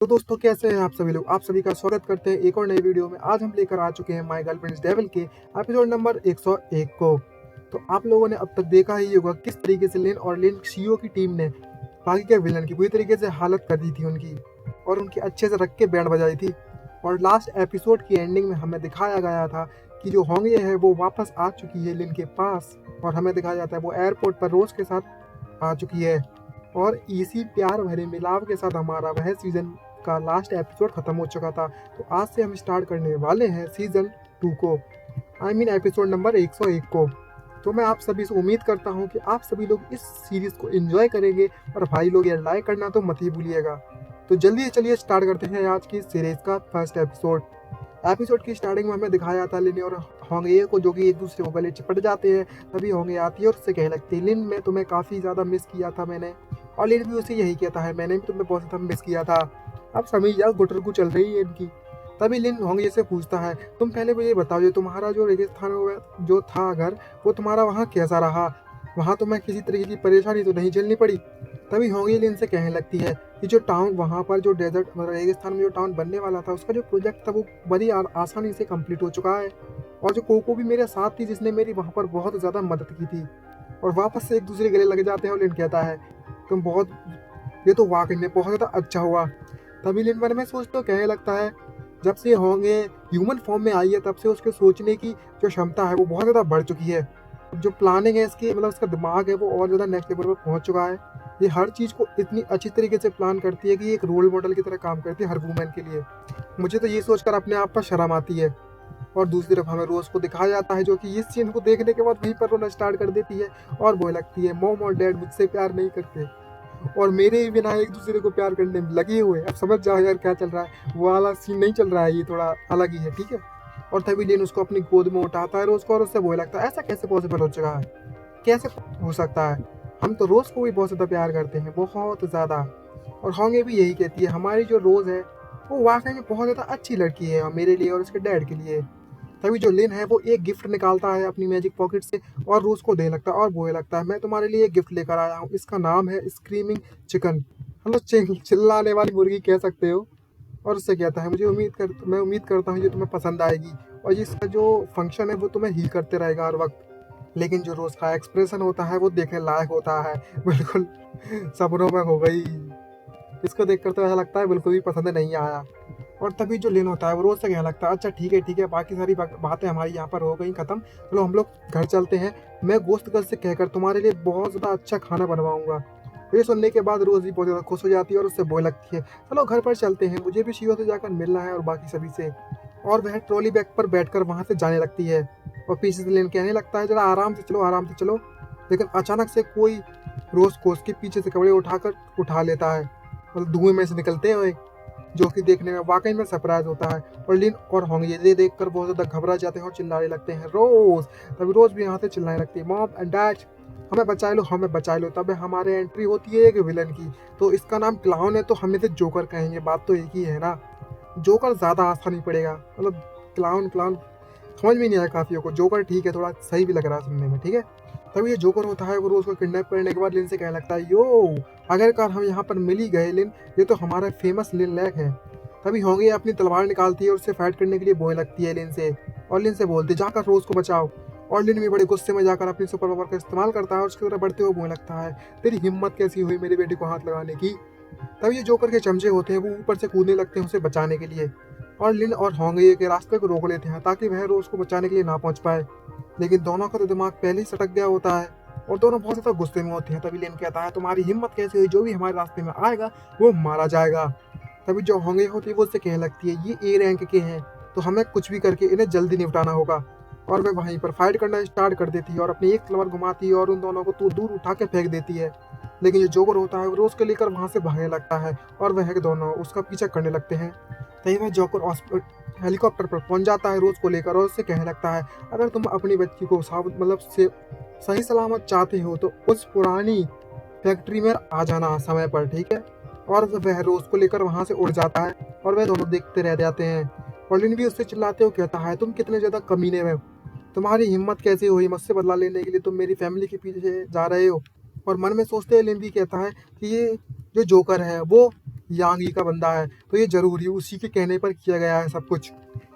तो दोस्तों कैसे हैं आप सभी लोग। आप सभी का स्वागत करते हैं एक और नई वीडियो में। आज हम लेकर आ चुके हैं माय गर्लफ्रेंड्स डेविल के एपिसोड नंबर 101 को। तो आप लोगों ने अब तक देखा ही होगा किस तरीके से लिन और लिन सीईओ की टीम ने बाकी के विलन की पूरी तरीके से हालत कर दी थी उनकी, और उनकी अच्छे से रख के बैंड बजाई थी। और लास्ट एपिसोड की एंडिंग में हमें दिखाया गया था कि जो होंगे है वो वापस आ चुकी है लिन के पास, और हमें दिखाया जाता है वो एयरपोर्ट पर रोज के साथ आ चुकी है। और इसी प्यार भरे मिलाप के साथ हमारा वह सीजन का लास्ट एपिसोड खत्म हो चुका था। तो आज से हम स्टार्ट करने वाले हैं सीजन 2 को, एपिसोड नंबर 101 को। तो मैं आप सभी से उम्मीद करता हूं कि आप सभी लोग इस सीरीज को एंजॉय करेंगे, और भाई लोग ये लाइक करना तो मत ही भूलिएगा। तो जल्दी चलिए स्टार्ट करते हैं आज की सीरीज का फर्स्ट एपिसोड की स्टार्टिंग में हमें दिखाया था लिन और होंगे को, जो कि एक दूसरे को गले चिपट जाते हैं। तभी होंगे आती है और उससे कहने लगती है, लिन मैं तुम्हें काफ़ी ज़्यादा मिस किया था मैंने, और लिन भी उसे यही कहता है, मैंने भी तुम्हें बहुत ज़्यादा मिस किया था। अब समझ जाओ गुटरगु चल रही है इनकी। तभी लिन होंगे से पूछता है, तुम पहले मुझे बताओ जो तुम्हारा जो रेगिस्तान में जो था घर, वो तुम्हारा वहाँ कैसा रहा, वहाँ तुम्हें किसी तरीके की परेशानी तो नहीं झेलनी पड़ी। तभी होंगी लिन से कहने लगती है कि जो टाउन वहाँ पर जो डेजर्ट रेगिस्तान में जो टाउन बनने वाला था, उसका जो प्रोजेक्ट था वो बड़ी आसानी से कंप्लीट हो चुका है। और जो कोको भी मेरे साथ थी, जिसने मेरी वहाँ पर बहुत ज़्यादा मदद की थी। और वापस से एक दूसरे गले लग जाते हैं और लिन कहता है, तुम बहुत, ये तो वाकई में बहुत ज़्यादा अच्छा हुआ। तभी लिन मन में सोच तो कहने लगता है, जब से होंगे ह्यूमन फॉर्म में आई है तब से उसके सोचने की जो क्षमता है वो बहुत ज़्यादा बढ़ चुकी है। जो प्लानिंग है इसकी, मतलब उसका दिमाग है वो और ज़्यादा नेक्स्ट लेवल पर पहुंच चुका है। ये हर चीज़ को इतनी अच्छी तरीके से प्लान करती है कि एक रोल मॉडल की तरह काम करती है हर वूमेन के लिए। मुझे तो ये सोचकर अपने आप पर शर्म आती है। और दूसरी तरफ हमें रोज को दिखाया जाता है, जो कि इस सीन को देखने के बाद वहीं पर रोना स्टार्ट कर देती है और बोलने लगती है, मॉम और डैड मुझसे प्यार नहीं करते, और मेरे ही बिना एक दूसरे को प्यार करने में लगे हुए। अब समझ जाओ यार क्या चल रहा है, वो वाला सीन नहीं चल रहा है, ये थोड़ा अलग ही है, ठीक है। और तभी लिन उसको अपनी गोद में उठाता है रोज को, और उससे बोलने लगता है, ऐसा कैसे पॉसिबल हो चुका है, कैसे हो सकता है, हम तो रोज को भी बहुत ज़्यादा प्यार करते हैं, बहुत ज़्यादा। और होंगे भी यही कहती है, हमारी जो रोज है वो वाकई में बहुत ज़्यादा अच्छी लड़की है मेरे लिए और उसके डैड के लिए। तभी जो लिन है वो एक गिफ्ट निकालता है अपनी मैजिक पॉकेट से और रोज को देने लगता है और बोलने लगता है, मैं तुम्हारे लिए एक गिफ्ट लेकर आया हूँ, इसका नाम है स्क्रीमिंग चिकन, मतलब चिल्लाने वाली मुर्गी कह सकते हो। और उससे कहता है, मैं उम्मीद करता हूँ ये तुम्हें पसंद आएगी, और इसका जो फंक्शन है वो तुम्हें हील करते रहेगा हर वक्त। लेकिन जो रोज का एक्सप्रेशन होता है वो देखने लायक होता है, बिल्कुल सपनों में हो गई। इसको देखकर तो ऐसा लगता है बिल्कुल भी पसंद नहीं आया। और तभी जो लिन होता है वो रोज से कहने लगता है, अच्छा ठीक है, बाकी सारी बातें हमारी यहाँ पर हो गई खत्म, चलो हम लोग घर चलते हैं, मैं गोश्त गर्ल से कहकर तुम्हारे लिए बहुत ज़्यादा अच्छा खाना बनवाऊंगा। ये सुनने के बाद रोज भी बहुत ज़्यादा खुश हो जाती है और उससे बोलने लगती है, चलो घर पर चलते हैं, मुझे भी शिवा से जाकर मिलना है और बाकी सभी से। और वह ट्रॉली बैग पर बैठकर वहाँ से जाने लगती है, और पीछे से लिन कहने लगता है, जरा आराम से चलो। लेकिन अचानक से कोई रोज को उसके पीछे से कपड़े उठा लेता है, मतलब धुएं में से निकलते हुए, जो कि देखने में वाकई में सरप्राइज होता है। और लिन और होंगे ये देखकर बहुत ज़्यादा घबरा जाते हैं और चिल्लाने लगते हैं, रोज। तभी रोज भी यहाँ से चिल्लाने लगती है, मॉम एंड डैड हमें बचा लो। तब हमारे एंट्री होती है एक विलन की, तो इसका नाम क्लाउन है, तो हम इसे जोकर कहेंगे, बात तो एक ही है ना, जोकर ज़्यादा आसान नहीं पड़ेगा, मतलब क्लाउन समझ में नहीं आया काफियों को, जोकर ठीक है, थोड़ा सही भी लग रहा है सुनने में, ठीक है। तभी ये जोकर होता है वो रोज को किडनैप करने के बाद लिन से कहने लगता है, यो आखिरकार हम यहाँ पर मिल ही गए लिन, ये तो हमारा फेमस लिन लैक है। तभी होंगे अपनी तलवार निकालती है और उससे फाइट करने के लिए बोलने लगती है लिन से, और लिन से बोलती, जाकर रोज को बचाओ। और लिन भी बड़े गुस्से में जाकर अपनी सुपर पावर का इस्तेमाल करता है और उसकी तरफ बढ़ते हुए बोलने लगता है, तेरी हिम्मत कैसी हुई मेरी बेटी को हाथ लगाने की। तभी ये जोकर के चमचे होते हैं वो ऊपर से कूदने लगते हैं उसे बचाने के लिए, और लिन और होंगे के रास्ते को रोक लेते हैं ताकि वह रोज को बचाने के लिए ना पहुंच पाए। लेकिन दोनों का तो दिमाग पहले ही सटक गया होता है और दोनों बहुत ज़्यादा गुस्से में होते हैं। तभी लिन कहता है, तुम्हारी हिम्मत कैसे हुई, जो भी हमारे रास्ते में आएगा वो मारा जाएगा। तभी जो होंगे होती है वो उससे कहने लगती है, ये ए रैंक के हैं तो हमें कुछ भी करके इन्हें जल्दी निपटाना होगा। और वह वहीं पर फाइट करना स्टार्ट कर देती है और अपनी एक तलवार घुमाती है और उन दोनों को दूर उठा के फेंक देती है। लेकिन जो जोकर होता है वो रोज को लेकर वहां से भागने लगता है और वह दोनों उसका पीछा करने लगते हैं। तभी वह जोकर हेलीकॉप्टर पर पहुंच जाता है रोज को लेकर और उससे कहने लगता है, अगर तुम अपनी बच्ची को मतलब से सही सलामत चाहते हो तो उस पुरानी फैक्ट्री में आ जाना समय पर, ठीक है। और वह रोज को लेकर वहां से उड़ जाता है और वह दोनों देखते रह जाते हैं। और लिन भी उससे चिल्लाते हुए कहता है, तुम कितने ज्यादा कमीने में हो, तुम्हारी हिम्मत कैसे हुई, मुझसे बदला लेने के लिए तुम मेरी फैमिली के पीछे जा रहे हो। और मन में सोचते हुए लिन भी कहता है कि ये जो जोकर है वो यांगी का बंदा है, तो ये जरूरी उसी के कहने पर किया गया है सब कुछ।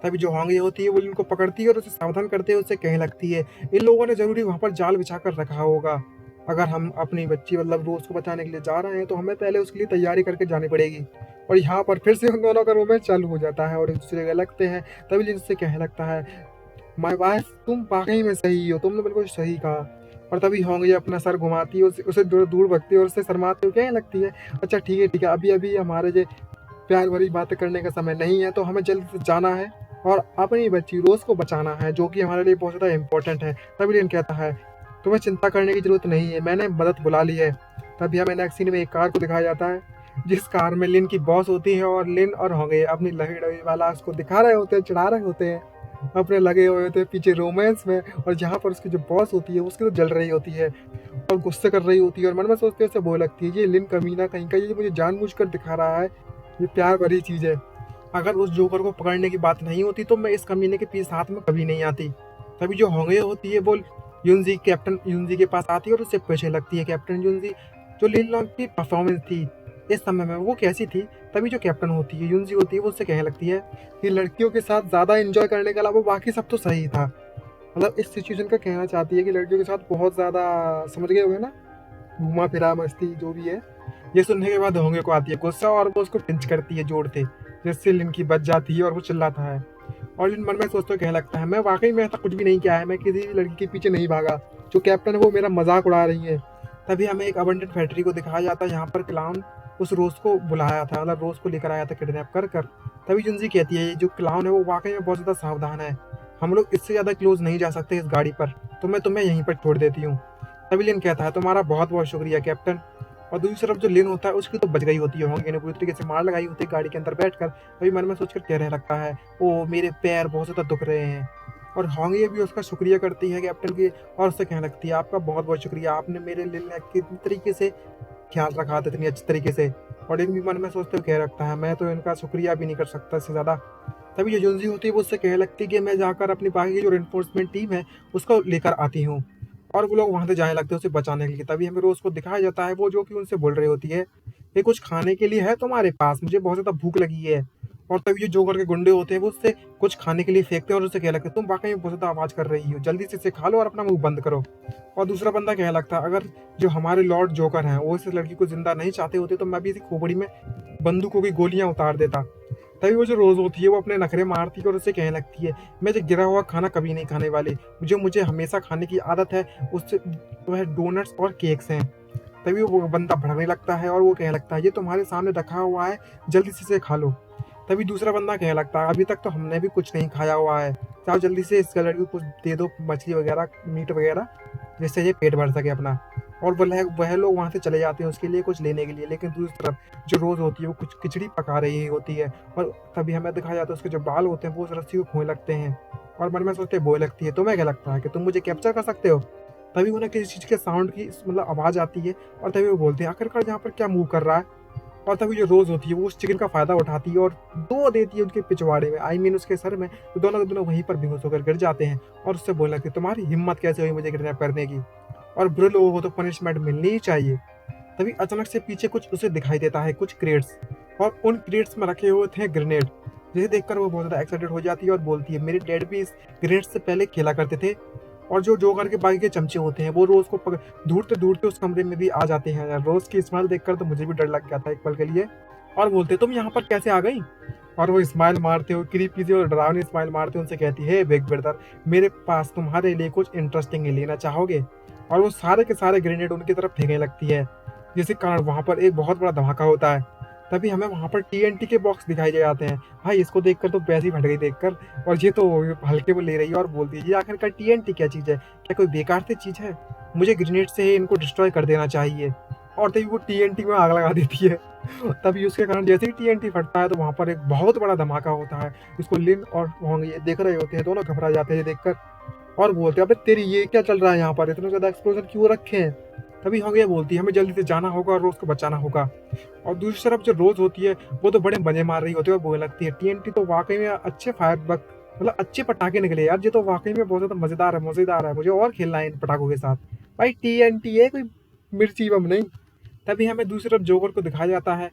तभी जो होंगी होती है वो इनको पकड़ती है और उसे सावधान करते हुए उससे कहने लगती है, इन लोगों ने जरूरी वहाँ पर जाल बिछा कर रखा होगा। अगर हम अपनी बच्ची मतलब रोज को बचाने के लिए जा रहे हैं तो हमें पहले उसके लिए तैयारी करके जानी पड़ेगी। और यहाँ पर फिर से उन दोनों का रोमांस चालू हो जाता है और एक दूसरे के लगते हैं। तभी लिन से कहने लगता है, माय वाइफ तुम वाकई में सही हो, तुमने बिल्कुल सही कहा। और तभी होंगी अपना सर घुमाती है, उसे दूर दूर भगती है और उससे शर्माते हुए कहने लगती है, अच्छा ठीक है, अभी अभी हमारे जो प्यार भरी बातें करने का समय नहीं है, तो हमें जल्दी से जाना है और अपनी बच्ची रोज को बचाना है, जो कि हमारे लिए बहुत ज़्यादा इंपॉर्टेंट है। तभी लिन कहता है, तुम्हें चिंता करने की जरूरत नहीं है, मैंने मदद बुला ली है। तभी हमें नेक्स्ट सीन में एक कार को दिखाया जाता है, जिस कार में लिन की बॉस होती है और लिन और होंगे अपनी लही डही वाला उसको दिखा रहे होते हैं, चढ़ा रहे होते हैं, अपने लगे हुए होते हैं पीछे रोमांस में। और जहाँ पर उसकी जो बॉस होती है उसकी तो जल रही होती है और गुस्से कर रही होती है और मन में सोचते हुए बोल लगती है, ये लिन कमीना कहीं का, ये मुझे जानबूझकर दिखा रहा है, ये प्यार भरी चीज़ है। अगर उस जोकर को पकड़ने की बात नहीं होती तो मैं इस कमीने के पीछे साथ में कभी नहीं आती। तभी जो होंगे होती है वो युनजी कैप्टन युनजी के पास आती है और उससे पूछने लगती है, कैप्टन युनजी जो लिन लॉन्ग की परफॉर्मेंस थी इस समय में वो कैसी थी। तभी जो कैप्टन होती है युनजी होती है वो उससे कहने लगती है कि लड़कियों के साथ ज़्यादा एंजॉय करने के अलावा बाकी सब तो सही था। मतलब इस सिचुएशन का कहना चाहती है कि लड़कियों के साथ बहुत ज़्यादा, समझ गए होंगे ना, घुमा फिरा मस्ती जो भी है। ये सुनने के बाद होंगे को आती है गुस्सा और वो उसको पिंच करती है जोर से, जिससे लिन की बच जाती है और वो चिल्लाता है। और लिन मन में सोचते कहने लगता है, मैं वाकई में ऐसा कुछ भी नहीं किया है, मैं किसी लड़की के पीछे नहीं भागा, जो कैप्टन है वो मेरा मजाक उड़ा रही है। तभी हमें एक अबंडेंट फैक्ट्री को दिखाया जाता है, यहाँ पर क्लाउन उस रोज को बुलाया था, मतलब रोज को लेकर आया था किडनैप कर कर। तभी जुनजी कहती है, ये जो क्लाउन है वो वाकई में बहुत ज़्यादा सावधान है, हम लोग इससे ज़्यादा क्लोज नहीं जा सकते इस गाड़ी पर, तो मैं तुम्हें यहीं पर छोड़ देती हूँ। तभी लिन कहता है, तुम्हारा बहुत बहुत शुक्रिया कैप्टन। और दूसरी तरफ जो लिन होता है उसकी तो बच गई होती है, होंगे ने पूरी तरीके से मार लगाई होती है गाड़ी के अंदर बैठकर। तभी मन में सोचकर कहने लगता है, ओ मेरे पैर बहुत ज़्यादा दुख रहे हैं। और होंगे भी उसका शुक्रिया करती है कैप्टन की और उससे कहने लगती है, आपका बहुत बहुत शुक्रिया, आपने मेरे लिन का कितनी तरीके से ख्याल रखा था, इतनी अच्छी तरीके से। और लिन भी मन में सोचते हुए कह रखता है, मैं तो इनका शुक्रिया भी नहीं कर सकता इससे ज़्यादा। तभी जो जुनजी होती है वो उससे कहने लगती है कि मैं जाकर अपनी बाकी की जो एनफोर्समेंट टीम है उसको लेकर आती हूँ। और वो लोग वहाँ से जाने लगते हैं उसे बचाने के लिए। तभी हमें रोज को दिखाया जाता है वो जो कि उनसे बोल रही होती है, ये कुछ खाने के लिए है तुम्हारे पास, मुझे बहुत ज़्यादा भूख लगी है। और तभी जो जोकर के गुंडे होते हैं वो उससे कुछ खाने के लिए फेंकते हैं और उससे कहने लगते हैं, तुम वाकई में बहुत ज़्यादा आवाज़ कर रही हो, जल्दी से इसे खा लो और अपना मुंह बंद करो। और दूसरा बंदा कहने लगता है, अगर जो हमारे लॉर्ड जोकर हैं वो इस लड़की को जिंदा नहीं चाहते होते तो मैं भी इसी खोपड़ी में बंदूकों की गोलियां उतार देता। तभी वो जो रोज होती है वो अपने नखरे मारती है और उससे कहने लगती है, मैं जो गिरा हुआ खाना कभी नहीं खाने वाली, जो मुझे हमेशा खाने की आदत है उससे वह डोनट्स और केक्स हैं। तभी वो बंदा भड़कने लगता है और वो कहने लगता है, ये तुम्हारे सामने रखा हुआ है, जल्दी से इसे खा लो। तभी दूसरा बंदा कहने लगता है, अभी तक तो हमने भी कुछ नहीं खाया हुआ है, चाहो जल्दी से इस लड़की को कुछ दे दो, मछली वगैरह, मीट वगैरह, जिससे ये पेट भर सके अपना। और वह लोग वहाँ से चले जाते हैं उसके लिए कुछ लेने के लिए। लेकिन दूसरी तरफ जो रोज होती है वो कुछ खिचड़ी पका रही होती है और तभी हमें दिखाया जाता है उसके जो बाल होते हैं वो उस रस्सी को खोने लगते हैं। और मन में सोचते बोल लगती है, तुम्हें क्या लगता है कि तुम मुझे कैप्चर कर सकते हो। तभी उन्हें किसी चीज़ के साउंड की मतलब आवाज़ आती है और तभी वो बोलते हैं, आखिरकार यहाँ पर क्या मूव कर रहा है। और तभी जो रोज होती है वो उस चिकन का फायदा उठाती है और दो देती है उनके पिछवाड़े में, आई मीन उसके सर में, तो दोनों के दोनों वहीं पर बेहोश होकर गिर जाते हैं। और उससे बोलने लगती है, तुम्हारी हिम्मत कैसे हुई मुझे किडनैप करने की, और बुरे लोगों को तो पनिशमेंट मिलनी ही चाहिए। तभी अचानक से पीछे कुछ उसे दिखाई देता है, कुछ क्रेट्स, और उन क्रेट्स में रखे हुए थे ग्रेनेड, जिसे देखकर वो बहुत ज़्यादा एक्साइटेड हो जाती है और बोलती है, मेरे डैड भी इस ग्रेनेड से पहले खेला करते थे। और जो जोकर के बाकी के चमचे होते हैं वो रोज को ढूंढते ढूंढते उस कमरे में भी आ जाते हैं। रोज की स्माइल देखकर तो मुझे भी डर लग गया था एक पल के लिए। और बोलते, तुम यहाँ पर कैसे आ गई। और वो स्माइल मारते हो, क्रीपी सी और डरावनी स्माइल मारते उनसे कहती है, बिग ब्रदर मेरे पास तुम्हारे लिए कुछ इंटरेस्टिंग लेना चाहोगे। और वो सारे के सारे ग्रेनेड उनकी तरफ फेंकने लगती है, जिसके कारण वहाँ पर एक बहुत बड़ा धमाका होता है। तभी हमें वहाँ पर TNT के बॉक्स दिखाई दे जाते हैं। भाई इसको देखकर तो वैसे ही फट गई देखकर, और ये तो हल्के में ले रही है और बोलती है, ये आखिरकार TNT क्या चीज़ है, क्या कोई बेकार सी चीज़ है, मुझे ग्रेनेड से ही इनको डिस्ट्रॉय कर देना चाहिए। और तभी वो TNT में आग लगा देती है। तभी उसके कारण जैसे ही TNT फटता है तो वहाँ पर एक बहुत बड़ा धमाका होता है, जिसको लिन और होंगे ये देख रहे होते हैं, दोनों घबरा जाते हैं देखकर और बोलते हैं, अबे तेरी ये क्या चल रहा है यहाँ पर, इतने ज़्यादा एक्सप्लोजन क्यों रखे हैं। तभी होंगे बोलती है, हमें जल्दी से जाना होगा और रोज को बचाना होगा। और दूसरी तरफ जो रोज होती है वो तो बड़े मजे मार रही होती है और बोलने लगती है, TNT तो वाकई में अच्छे फायर मतलब अच्छे पटाखे निकले यार, ये तो वाकई में बहुत ज़्यादा मज़ेदार है, मुझे और खेलना है इन पटाखों के साथ। भाई TNT है, कोई मिर्ची बम नहीं। तभी हमें दूसरी तरफ जोकर को दिखाया जाता है,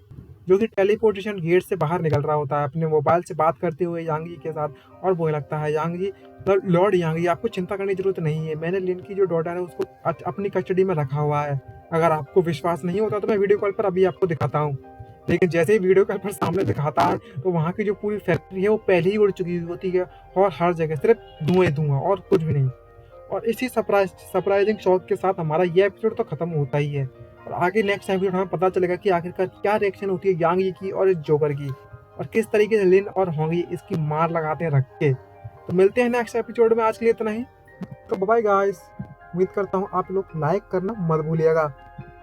जो कि टेलीपोर्टेशन गेट से बाहर निकल रहा होता है अपने मोबाइल से बात करते हुए यांग जी के साथ, और बोलने लगता है यांग जी, लॉर्ड यांग जी, आपको चिंता करने की जरूरत नहीं है, मैंने लिन की जो डॉटर है उसको अपनी कस्टडी में रखा हुआ है। अगर आपको विश्वास नहीं होता तो मैं वीडियो कॉल पर अभी आपको दिखाता हूँ। लेकिन जैसे ही वीडियो कॉल पर सामने दिखाता है तो वहाँ की जो पूरी फैक्ट्री है वो पहले ही उड़ चुकी होती है, और हर जगह सिर्फ धुएं धुआं और कुछ भी नहीं। और इसी सरप्राइजिंग शॉक के साथ हमारा ये एपिसोड तो खत्म होता ही है, और आगे नेक्स्ट एपिसोड हमें पता चलेगा कि आखिरकार क्या रिएक्शन होती है यांग यी की और इस जोकर की, और किस तरीके से लिन और होंगी इसकी मार लगाते हैं रख के। तो मिलते हैं नेक्स्ट एपिसोड में, आज के लिए इतना ही। तो बाय गाइस, उम्मीद करता हूँ आप लोग लाइक करना मत भूलिएगा,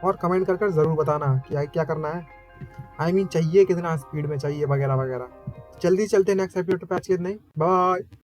और कमेंट कर ज़रूर बताना कि क्या करना है, चाहिए कितना स्पीड में चाहिए वगैरह वगैरह। जल्दी चलते हैं नेक्स्ट एपिसोड पे, आज के लिए नहीं, बाय।